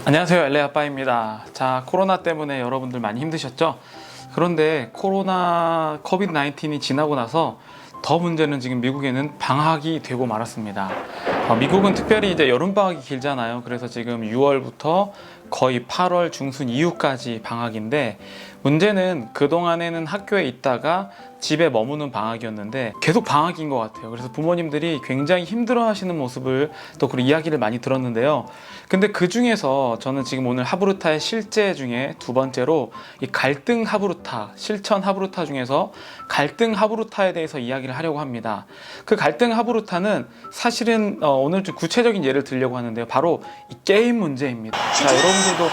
안녕하세요, LA 아빠입니다. 자, 코로나 때문에 여러분들 많이 힘드셨죠? 그런데 코로나 COVID-19이 지나고 나서 더 문제는 지금 미국에는 방학이 되고 말았습니다. 미국은 특별히 이제 여름방학이 길잖아요. 그래서 지금 6월부터 거의 8월 중순 이후까지 방학인데, 문제는 그동안에는 학교에 있다가 집에 머무는 방학이었는데 계속 방학인 것 같아요. 그래서 부모님들이 굉장히 힘들어 하시는 모습을 또 그런 이야기를 많이 들었는데요. 근데 그 중에서 저는 지금 오늘 하브루타의 실제 중에 두 번째로 이 갈등 하브루타, 실천 하브루타 중에서 갈등 하브루타에 대해서 이야기를 하려고 합니다. 그 갈등 하브루타는 사실은 오늘 좀 구체적인 예를 들려고 하는데요. 바로 이 게임 문제입니다. 자, 여러분들도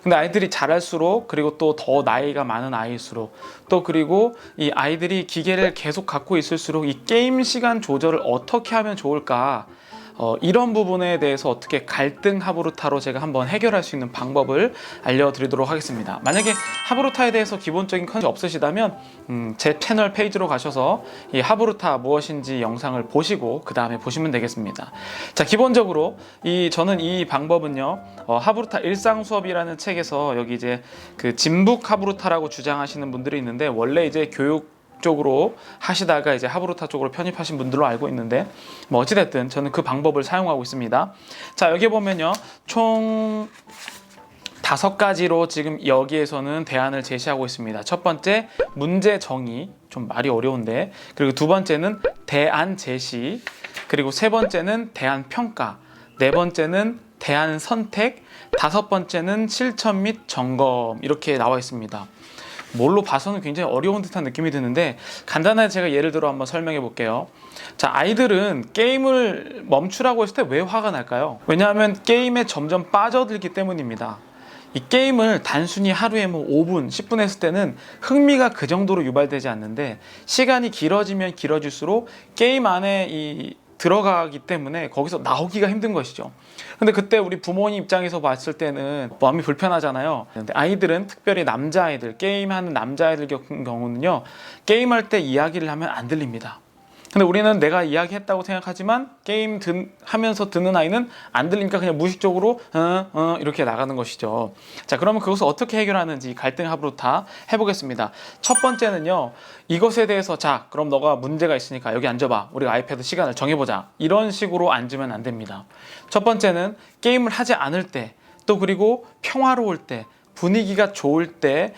근데 아이들이 자랄수록, 그리고 또 더 나이가 많은 아이일수록, 또 그리고 이 아이들이 기계를 계속 갖고 있을수록 이 게임 시간 조절을 어떻게 하면 좋을까, 이런 부분에 대해서 어떻게 갈등 하브루타로 제가 한번 해결할 수 있는 방법을 알려드리도록 하겠습니다. 만약에 하브루타에 대해서 기본적인 컨셉이 없으시다면 제 채널 페이지로 가셔서 이 하브루타 무엇인지 영상을 보시고 그 다음에 보시면 되겠습니다. 자, 기본적으로 저는 이 방법은요, 하브루타 일상 수업이라는 책에서 여기 이제 그 진북 하브루타라고 주장하시는 분들이 있는데, 원래 이제 교육 쪽으로 하시다가 이제 하브루타 쪽으로 편입하신 분들로 알고 있는데, 뭐 어찌됐든 저는 그 방법을 사용하고 있습니다. 자, 여기 보면요, 총 5가지로 지금 여기에서는 대안을 제시하고 있습니다. 첫 번째, 문제 정의, 좀 말이 어려운데, 그리고 두 번째는 대안 제시, 그리고 세 번째는 대안 평가, 네 번째는 대안 선택, 다섯 번째는 실천 및 점검, 이렇게 나와 있습니다. 뭘로 봐서는 굉장히 어려운 듯한 느낌이 드는데, 간단하게 제가 예를 들어 한번 설명해 볼게요. 자, 아이들은 게임을 멈추라고 했을 때 왜 화가 날까요? 왜냐하면 게임에 점점 빠져들기 때문입니다. 이 게임을 단순히 하루에 뭐 5분, 10분 했을 때는 흥미가 그 정도로 유발되지 않는데, 시간이 길어지면 길어질수록 게임 안에 들어가기 때문에 거기서 나오기가 힘든 것이죠. 근데 그때 우리 부모님 입장에서 봤을 때는 마음이 불편하잖아요. 근데 아이들은, 특별히 남자아이들, 게임하는 남자아이들 같은 경우는요, 게임할 때 이야기를 하면 안 들립니다. 근데 우리는 내가 이야기했다고 생각하지만 게임 하면서 듣는 아이는 안 들리니까 그냥 무의식적으로 이렇게 나가는 것이죠. 자, 그러면 그것을 어떻게 해결하는지 갈등 하브루타 해보겠습니다. 첫 번째는요, 이것에 대해서, 자, 그럼 너가 문제가 있으니까 여기 앉아봐, 우리가 아이패드 시간을 정해보자, 이런 식으로 앉으면 안 됩니다. 첫 번째는 게임을 하지 않을 때, 또 그리고 평화로울 때, 분위기가 좋을 때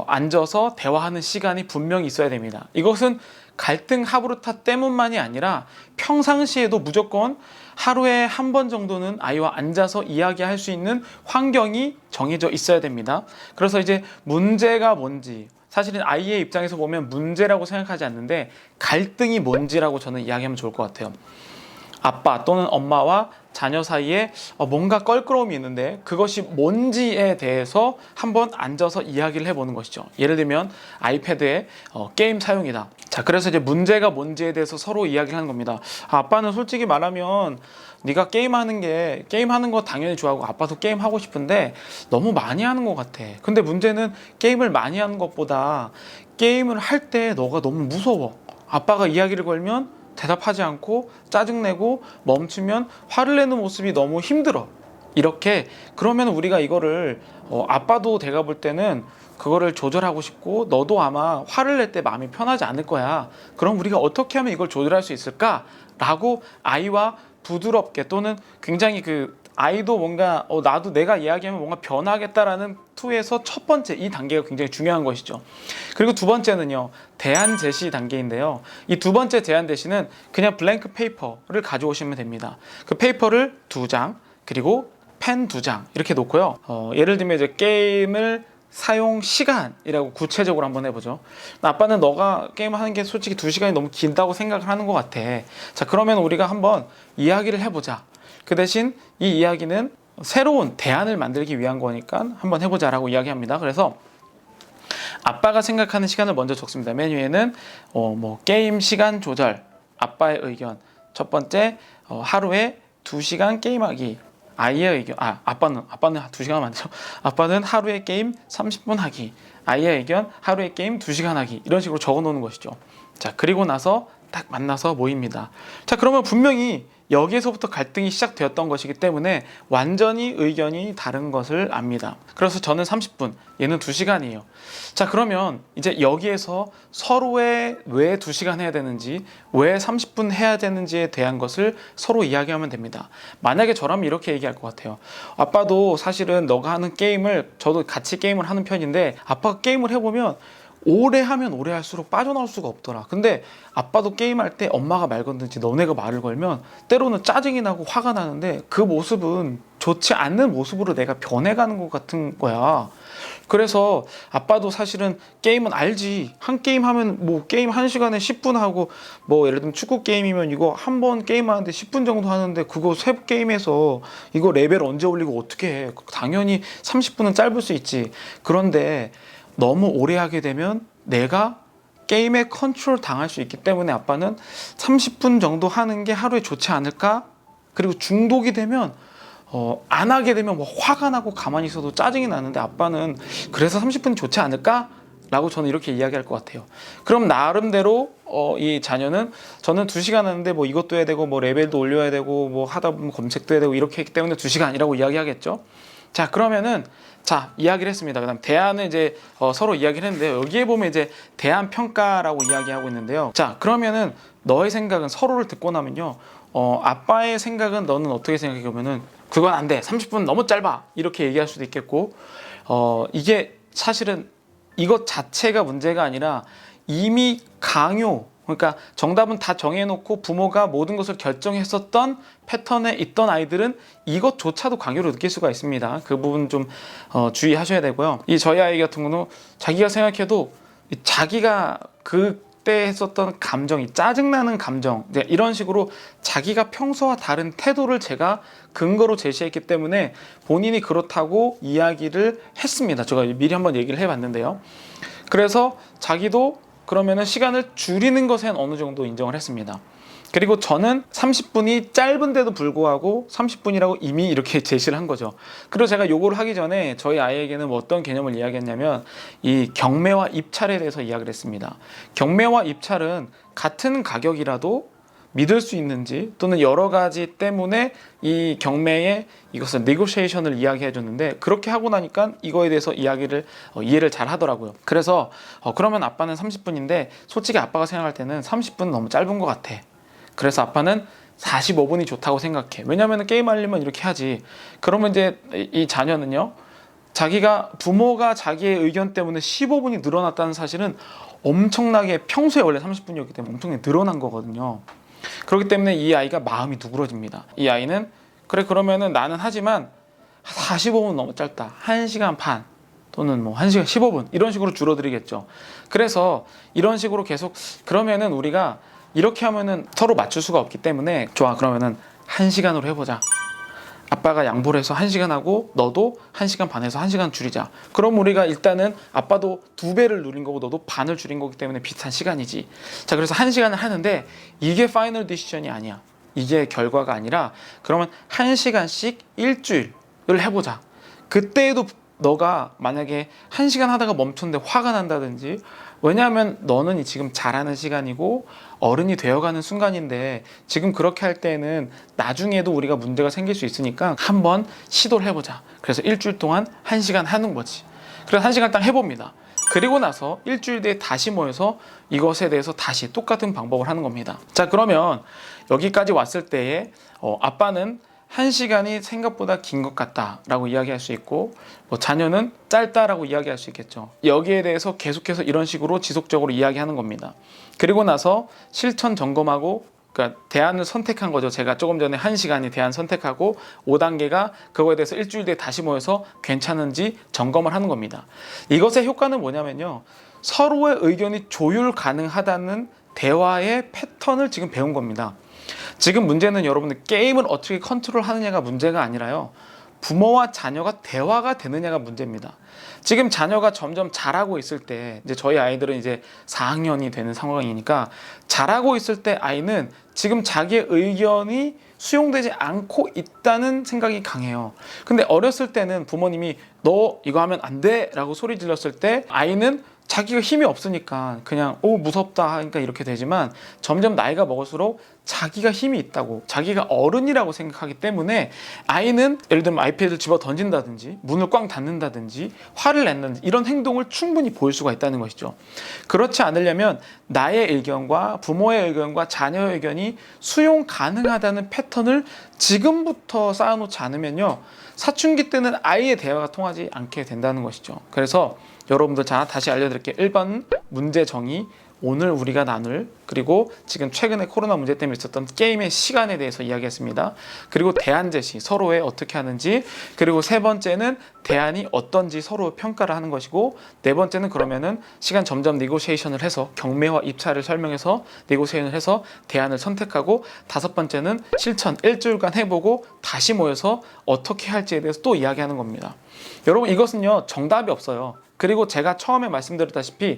앉아서 대화하는 시간이 분명히 있어야 됩니다. 이것은 갈등 하브루타 때문만이 아니라 평상시에도 무조건 하루에 한 번 정도는 아이와 앉아서 이야기할 수 있는 환경이 정해져 있어야 됩니다. 그래서 이제 문제가 뭔지, 사실은 아이의 입장에서 보면 문제라고 생각하지 않는데 갈등이 뭔지라고 저는 이야기하면 좋을 것 같아요. 아빠 또는 엄마와 자녀 사이에 뭔가 껄끄러움이 있는데 그것이 뭔지에 대해서 한번 앉아서 이야기를 해보는 것이죠. 예를 들면 아이패드의 게임 사용이다. 자, 그래서 이제 문제가 뭔지에 대해서 서로 이야기를 하는 겁니다. 아빠는 솔직히 말하면 네가 게임하는 거 당연히 좋아하고 아빠도 게임 하고 싶은데 너무 많이 하는 것 같아. 근데 문제는 게임을 많이 하는 것보다 게임을 할 때 너가 너무 무서워. 아빠가 이야기를 걸면 대답하지 않고 짜증내고 멈추면 화를 내는 모습이 너무 힘들어. 이렇게 그러면 우리가 이거를 아빠도 내가 볼 때는 그거를 조절하고 싶고, 너도 아마 화를 낼 때 마음이 편하지 않을 거야. 그럼 우리가 어떻게 하면 이걸 조절할 수 있을까? 라고 아이와 부드럽게, 또는 굉장히 아이도 뭔가 나도 내가 이야기하면 뭔가 변하겠다라는 투에서 첫 번째 이 단계가 굉장히 중요한 것이죠. 그리고 두 번째는요, 대안 제시 단계인데요. 이 두 번째 대안 제시는 그냥 블랭크 페이퍼를 가져오시면 됩니다. 그 페이퍼를 2장, 그리고 펜 2장 이렇게 놓고요. 예를 들면 이제 게임을 사용 시간이라고 구체적으로 한번 해보죠. 아빠는 너가 게임하는 게 솔직히 2시간이 너무 길다고 생각을 하는 것 같아. 자, 그러면 우리가 한번 이야기를 해보자. 그 대신 이 이야기는 새로운 대안을 만들기 위한 거니까 한번 해보자라고 이야기합니다. 그래서 아빠가 생각하는 시간을 먼저 적습니다. 맨 위에는 게임 시간 조절, 아빠의 의견. 첫 번째, 하루에 2시간 게임하기. 아이의 의견, 아빠는 2시간 안 되죠. 아빠는 하루에 게임 30분 하기. 아이의 의견, 하루에 게임 2시간 하기. 이런 식으로 적어 놓는 것이죠. 자, 그리고 나서 딱 만나서 모입니다. 자, 그러면 분명히 여기에서부터 갈등이 시작되었던 것이기 때문에 완전히 의견이 다른 것을 압니다. 그래서 저는 30분, 얘는 2시간이에요. 자, 그러면 이제 여기에서 서로의 왜 2시간 해야 되는지, 왜 30분 해야 되는지에 대한 것을 서로 이야기하면 됩니다. 만약에 저라면 이렇게 얘기할 것 같아요. 아빠도 사실은 너가 하는 게임을, 저도 같이 게임을 하는 편인데, 아빠가 게임을 해보면 오래 하면 오래 할수록 빠져나올 수가 없더라. 근데 아빠도 게임할 때 엄마가 말 건든지 너네가 말을 걸면 때로는 짜증이 나고 화가 나는데 그 모습은 좋지 않는 모습으로 내가 변해가는 것 같은 거야. 그래서 아빠도 사실은 게임은 알지. 한 게임 하면 뭐 게임 1시간에 10분 하고, 뭐 예를 들면 축구 게임이면 이거 한 번 게임 하는데 10분 정도 하는데 그거 세 게임에서 이거 레벨 언제 올리고 어떻게 해. 당연히 30분은 짧을 수 있지. 그런데 너무 오래 하게 되면 내가 게임에 컨트롤 당할 수 있기 때문에 아빠는 30분 정도 하는 게 하루에 좋지 않을까? 그리고 중독이 되면 안 하게 되면 뭐 화가 나고 가만히 있어도 짜증이 나는데 아빠는 그래서 30분이 좋지 않을까? 라고 저는 이렇게 이야기할 것 같아요. 그럼 나름대로 이 자녀는 저는 2시간 하는데 뭐 이것도 해야 되고 뭐 레벨도 올려야 되고 뭐 하다 보면 검색도 해야 되고 이렇게 했기 때문에 2시간이라고 이야기하겠죠. 자, 그러면은 이야기를 했습니다. 그다음 대안을 이제 서로 이야기를 했는데요. 여기에 보면 이제 대안 평가라고 이야기하고 있는데요. 자, 그러면은 너의 생각은, 서로를 듣고 나면요, 아빠의 생각은 너는 어떻게 생각해? 그러면은 그건 안 돼. 30분 너무 짧아. 이렇게 얘기할 수도 있겠고, 이게 사실은 이것 자체가 문제가 아니라 이미 강요, 그러니까 정답은 다 정해놓고 부모가 모든 것을 결정했었던 패턴에 있던 아이들은 이것조차도 강요로 느낄 수가 있습니다. 그 부분 좀 주의하셔야 되고요. 이 저희 아이 같은 경우는 자기가 생각해도 자기가 그때 했었던 감정, 이 짜증나는 감정, 이런 식으로 자기가 평소와 다른 태도를 제가 근거로 제시했기 때문에 본인이 그렇다고 이야기를 했습니다. 제가 미리 한번 얘기를 해봤는데요. 그래서 자기도 그러면은 시간을 줄이는 것엔 어느 정도 인정을 했습니다. 그리고 저는 30분이 짧은데도 불구하고 30분이라고 이미 이렇게 제시를 한 거죠. 그리고 제가 요거를 하기 전에 저희 아이에게는 뭐 어떤 개념을 이야기했냐면 이 경매와 입찰에 대해서 이야기를 했습니다. 경매와 입찰은 같은 가격이라도 믿을 수 있는지, 또는 여러 가지 때문에 이 경매에 이것을 네고시에이션을 이야기해 줬는데, 그렇게 하고 나니까 이거에 대해서 이해를 잘 하더라고요. 그래서 그러면 아빠는 30분인데 솔직히 아빠가 생각할 때는 30분은 너무 짧은 것 같아. 그래서 아빠는 45분이 좋다고 생각해. 왜냐하면 게임 하려면 이렇게 하지. 그러면 이제 이 자녀는요, 부모가 자기의 의견 때문에 15분이 늘어났다는 사실은 엄청나게, 평소에 원래 30분이었기 때문에 엄청나게 늘어난 거거든요. 그렇기 때문에 이 아이가 마음이 누그러집니다. 이 아이는 그래, 그러면은 나는 하지만 45분 너무 짧다. 1시간 반 또는 뭐 1시간 15분 이런 식으로 줄어들이겠죠. 그래서 이런 식으로 계속, 그러면은 우리가 이렇게 하면은 서로 맞출 수가 없기 때문에, 좋아, 그러면은 1시간으로 해보자. 아빠가 양보를 해서 1시간 하고 너도 1시간 반에서 1시간 줄이자. 그럼 우리가 일단은 아빠도 2배를 누린 거고 너도 반을 줄인 거기 때문에 비슷한 시간이지. 자, 그래서 1시간을 하는데 이게 파이널 디시전이 아니야. 이게 결과가 아니라, 그러면 1시간씩 일주일을 해보자. 그때에도 너가 만약에 1시간 하다가 멈췄는데 화가 난다든지, 왜냐하면 너는 지금 잘하는 시간이고 어른이 되어가는 순간인데, 지금 그렇게 할 때는 나중에도 우리가 문제가 생길 수 있으니까 한번 시도를 해보자. 그래서 일주일 동안 1시간 하는 거지. 그래서 1시간 딱 해봅니다. 그리고 나서 일주일 뒤에 다시 모여서 이것에 대해서 다시 똑같은 방법을 하는 겁니다. 자, 그러면 여기까지 왔을 때에 아빠는 1시간이 생각보다 긴 것 같다라고 이야기할 수 있고, 자녀는 짧다라고 이야기할 수 있겠죠. 여기에 대해서 계속해서 이런 식으로 지속적으로 이야기하는 겁니다. 그리고 나서 실천 점검하고, 그러니까 대안을 선택한 거죠. 제가 조금 전에 1시간이 대안 선택하고 5단계가 그거에 대해서 일주일 뒤에 다시 모여서 괜찮은지 점검을 하는 겁니다. 이것의 효과는 뭐냐면요, 서로의 의견이 조율 가능하다는 대화의 패턴을 지금 배운 겁니다. 지금 문제는 여러분들 게임을 어떻게 컨트롤 하느냐가 문제가 아니라요, 부모와 자녀가 대화가 되느냐가 문제입니다. 지금 자녀가 점점 잘하고 있을 때, 이제 저희 아이들은 이제 4학년이 되는 상황이니까, 잘하고 있을 때 아이는 지금 자기의 의견이 수용되지 않고 있다는 생각이 강해요. 근데 어렸을 때는 부모님이 너 이거 하면 안 돼 라고 소리 질렀을 때 아이는 자기가 힘이 없으니까 그냥 무섭다 하니까 이렇게 되지만 점점 나이가 먹을수록 자기가 힘이 있다고, 자기가 어른이라고 생각하기 때문에 아이는 예를 들면 아이패드를 집어 던진다든지 문을 꽝 닫는다든지 화를 낸다든지 이런 행동을 충분히 보일 수가 있다는 것이죠. 그렇지 않으려면 나의 의견과 부모의 의견과 자녀의 의견이 수용 가능하다는 패턴을 지금부터 쌓아놓지 않으면요, 사춘기 때는 아이의 대화가 통하지 않게 된다는 것이죠. 그래서 여러분들, 자, 다시 알려드릴게요. 1번 문제 정의, 오늘 우리가 나눌, 그리고 지금 최근에 코로나 문제 때문에 있었던 게임의 시간에 대해서 이야기했습니다. 그리고 대안 제시, 서로의 어떻게 하는지, 그리고 세 번째는 대안이 어떤지 서로 평가를 하는 것이고, 네 번째는 그러면은 시간 점점 네고시에이션을 해서 경매와 입찰을 설명해서 네고시에이션을 해서 대안을 선택하고, 다섯 번째는 실천, 일주일간 해보고 다시 모여서 어떻게 할지에 대해서 또 이야기하는 겁니다. 여러분, 이것은요 정답이 없어요. 그리고 제가 처음에 말씀드렸다시피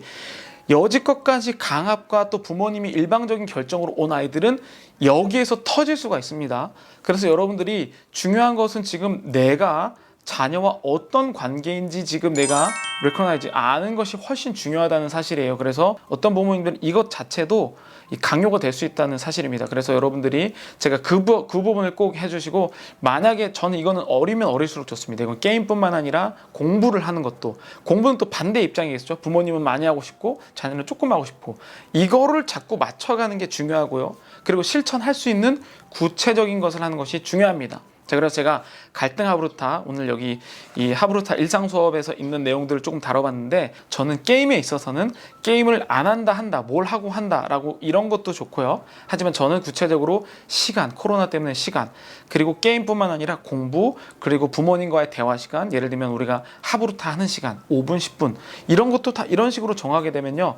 여지껏까지 강압과 또 부모님이 일방적인 결정으로 온 아이들은 여기에서 터질 수가 있습니다. 그래서 여러분들이 중요한 것은 지금 내가 자녀와 어떤 관계인지 지금 내가 recognize 아는 것이 훨씬 중요하다는 사실이에요. 그래서 어떤 부모님들은 이것 자체도 강요가 될 수 있다는 사실입니다. 그래서 여러분들이 제가 그 부분을 꼭 해주시고, 만약에 저는 이거는 어리면 어릴수록 좋습니다. 이건 게임뿐만 아니라 공부를 하는 것도, 공부는 또 반대 입장이겠죠. 부모님은 많이 하고 싶고 자녀는 조금 하고 싶고, 이거를 자꾸 맞춰가는 게 중요하고요. 그리고 실천할 수 있는 구체적인 것을 하는 것이 중요합니다. 자, 그래서 제가 갈등 하브루타, 오늘 여기 이 하브루타 일상 수업에서 있는 내용들을 조금 다뤄봤는데, 저는 게임에 있어서는 게임을 안 한다, 뭘 하고 한다 라고 이런 것도 좋고요. 하지만 저는 구체적으로 시간, 코로나 때문에 시간, 그리고 게임뿐만 아니라 공부, 그리고 부모님과의 대화 시간, 예를 들면 우리가 하브루타 하는 시간 5분, 10분 이런 것도 다 이런 식으로 정하게 되면요,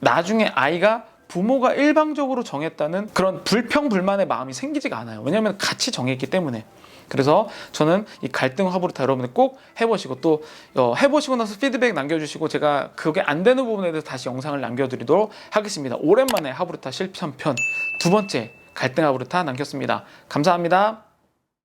나중에 아이가 부모가 일방적으로 정했다는 그런 불평불만의 마음이 생기지가 않아요. 왜냐하면 같이 정했기 때문에. 그래서 저는 이 갈등 하브루타 여러분들 꼭 해보시고, 또 해보시고 나서 피드백 남겨주시고, 제가 그게 안 되는 부분에 대해서 다시 영상을 남겨드리도록 하겠습니다. 오랜만에 하브루타 실천편 두 번째 갈등 하브루타 남겼습니다. 감사합니다.